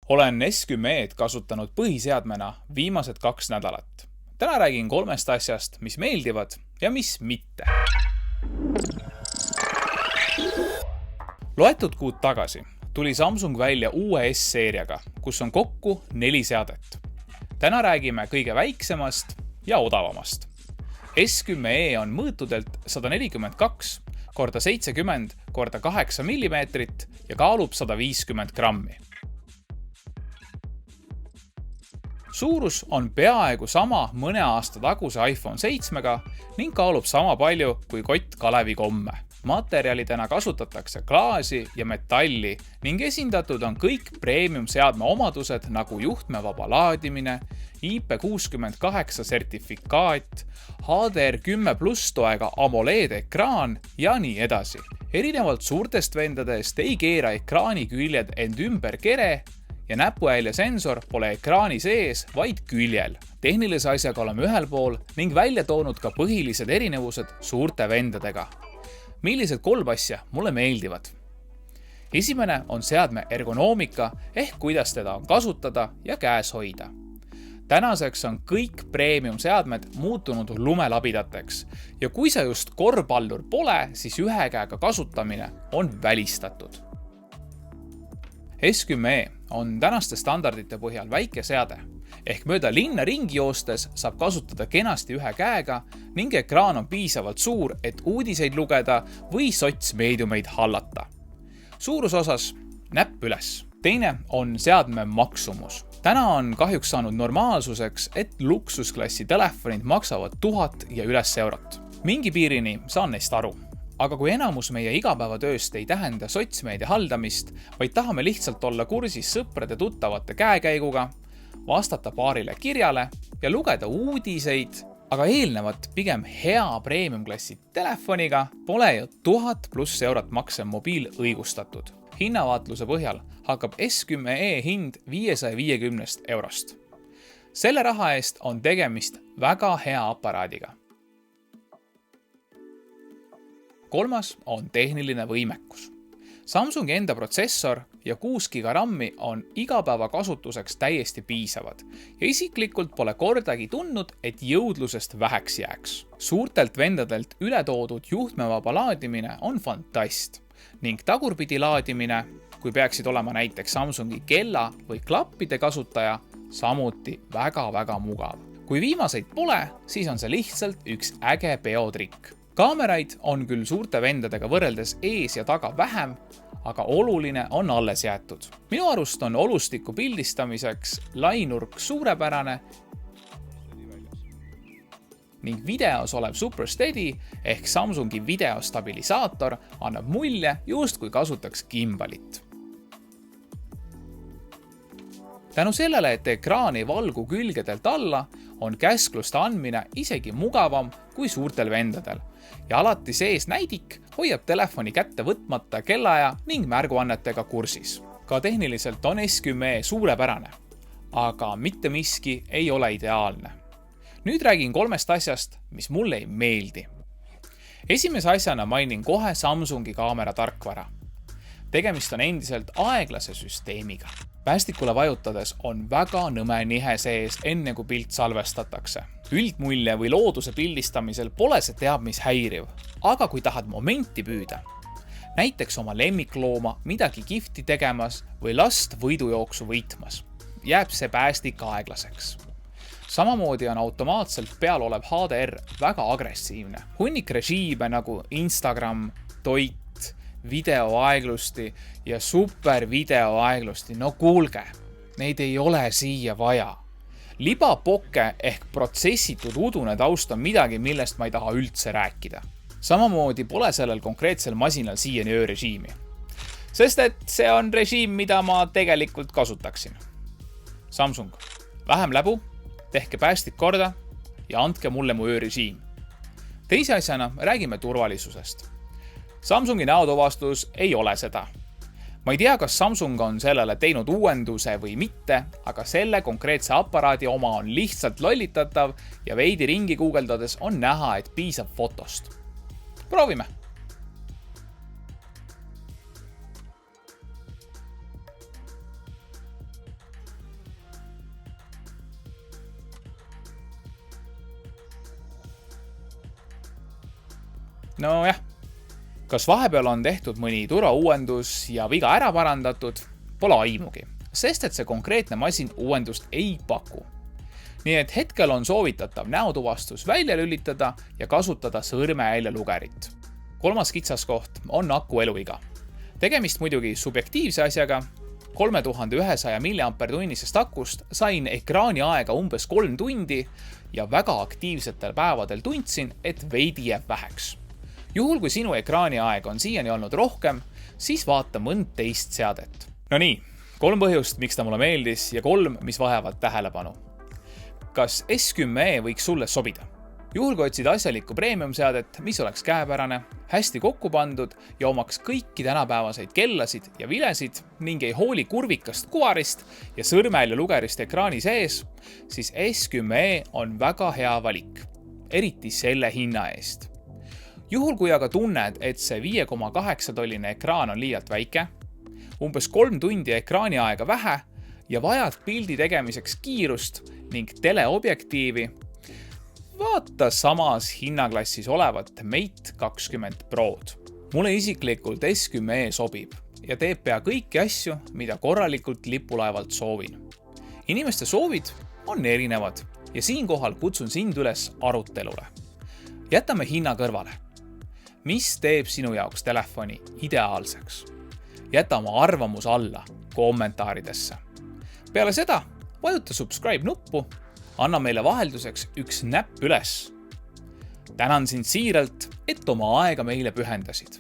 Olen S10-d kasutanud põhiseadmena viimased 2 nädalat. Täna räägin 3 asjast, mis meeldivad ja mis mitte. Loetud kuud tagasi tuli Samsung välja uue S-seeriaga, kus on kokku 4 seadet. Täna räägime kõige väiksemast ja odavamast. S10e on mõõtudelt 142 x 70 x 8 mm ja kaalub 150 grammi. Suurus on peaaegu sama mõne aasta taguse iPhone 7-ga ning kaalub sama palju kui kott Kalevikomme. Materjalidena kasutatakse klaasi ja metalli ning esindatud on kõik premium-seadme omadused nagu juhtmevaba laadimine, IP68 sertifikaat, HDR10+ toega AMOLED-ekraan ja nii edasi. Erinevalt suurtest vendadest ei keera ekraani küljed end ümber kere ja näpuhälje sensor pole ekraani sees, vaid küljel. Tehnilise asjaga oleme ühel pool ning välja toonud ka põhilised erinevused suurte vendadega. Millised 3 asja mulle meeldivad? Esimene on seadme ergonoomika ehk kuidas teda on kasutada ja käes hoida. Tänaseks on kõik premium-seadmed muutunud lumelabidateks ja kui sa just korvpallur pole, siis ühe käega kasutamine on välistatud. S10e on tänaste standardite põhjal väike seade, ehk mööda linna ringi joostes saab kasutada kenasti ühe käega ning ekraan on piisavalt suur, et uudiseid lugeda või sotsmeediumeid hallata. Suuruse osas näpp üles. Teine on seadme maksumus. Täna on kahjuks saanud normaalsuseks, et luksusklassi telefonid maksavad 1000 ja üles eurot. Mingi piirini saan neist aru. Aga kui enamus meie igapäevatööst ei tähenda sotsmeedia haldamist, vaid tahame lihtsalt olla kursis sõprade tuttavate käekäiguga, vastata paarile kirjale ja lugeda uudiseid, aga eelnevat pigem hea premium-klassi telefoniga pole ju 1000+ eurot maksev mobiil õigustatud. Hinnavaatluse põhjal hakkab S10e hind 550 eurost. Selle raha eest on tegemist väga hea aparaadiga. 3. on tehniline võimekus. Samsungi enda protsessor ja 6 GB RAM on igapäeva kasutuseks täiesti piisavad ja isiklikult pole kordagi tundnud, et jõudlusest väheks jääks. Suurtelt vendadelt ületoodud juhtmevaba laadimine on fantast ning tagurpidi laadimine, kui peaksid olema näiteks Samsungi kella või klappide kasutaja, samuti väga-väga mugav. Kui viimaseid pole, siis on see lihtsalt üks äge peotrikk. Kaameraid on küll suurte vendadega võrreldes ees ja taga vähem, aga oluline on alles jäetud. Minu arust on olustiku pildistamiseks lainurk suurepärane ning videos olev Super Steady ehk Samsungi videostabilisaator annab mulje just kui kasutaks gimbalit. Tänu sellele, et ekraan ei valgu külgedelt alla, on käskluste andmine isegi mugavam kui suurtel vendadel ja alati sees näidik hoiab telefoni kätte võtmata kellaaja ning märguannetega kursis. Ka tehniliselt on S10e suurepärane, aga mitte miski ei ole ideaalne. Nüüd räägin 3 asjast, mis mulle ei meeldi. Esimese asjana mainin kohe Samsungi kaamera tarkvara. Tegemist on endiselt aeglase süsteemiga. Päästikule vajutades on väga nõme nihe sees enne kui pilt salvestatakse. Üldmulje või looduse pildistamisel pole see teab mis häiriv, aga kui tahad momenti püüda, näiteks oma lemmiklooma midagi kihvti tegemas või last võidujooksu võitmas, jääb see päästik aeglaseks. Samamoodi on automaatselt peal olev HDR väga agressiivne. Hunnik režiime nagu Instagram, toit, videoaeglusti ja supervideoaeglusti. No kuulge, neid ei ole siia vaja. Libapoke ehk protsessitud udune taust on midagi, millest ma ei taha üldse rääkida. Samamoodi pole sellel konkreetsel masinal siiani öörežiimi. Sest et see on režiim, mida ma tegelikult kasutaksin. Samsung, vähem läbu, tehke päästik korda ja andke mulle mu öörežiim. Teise asjana räägime turvalisusest. Samsungi näotuvastus ei ole seda. Ma ei tea, kas Samsung on sellele teinud uuenduse või mitte, aga selle konkreetse aparaadi oma on lihtsalt lollitatav ja veidi ringi guugeldades on näha, et piisab fotost. Proovime! Nojah, kas vahepeal on tehtud mõni turvauuendus ja viga ära parandatud, pole aimugi, sest et see konkreetne masin uuendust ei paku. Nii et hetkel on soovitatav näotuvastus välja lülitada ja kasutada sõrmejäljelugerit. Kolmas kitsaskoht on aku eluiga. Tegemist muidugi subjektiivse asjaga. 3100 mAh akust sain ekraani aega umbes 3 tundi ja väga aktiivsetel päevadel tundsin, et veidi jääb väheks. Juhul kui sinu ekraani aeg on siiani olnud rohkem, siis vaata mõnd teist seadet. No nii, 3 põhjust, miks ta mulle meeldis ja 3, mis vajavad tähelepanu. Kas S10e võiks sulle sobida? Juhul kui otsid asjalikku premium-seadet, mis oleks käepärane, hästi kokku pandud ja omaks kõiki tänapäevaseid kellasid ja vilesid ning ei hooli kurvikast kuvarist ja sõrmejäljelugerist ekraani sees, siis S10e on väga hea valik, eriti selle hinna eest. Juhul kui aga tunned, et see 5,8-tolline ekraan on liialt väike, umbes 3 tundi ekraani aega vähe ja vajad pildi tegemiseks kiirust ning teleobjektiivi, vaata samas hinnaklassis olevat Mate 20 Prod. Mulle isiklikult S10e sobib ja teeb pea kõiki asju, mida korralikult lipulaevalt soovin. Inimeste soovid on erinevad ja siinkohal kutsun sind üles arutelule. Jätame hinna kõrvale. Mis teeb sinu jaoks telefoni ideaalseks? Jäta oma arvamus alla kommentaaridesse. Peale seda vajuta subscribe nuppu, anna meile vahelduseks üks näpp üles. Tänan sind siiralt, et oma aega meile pühendasid.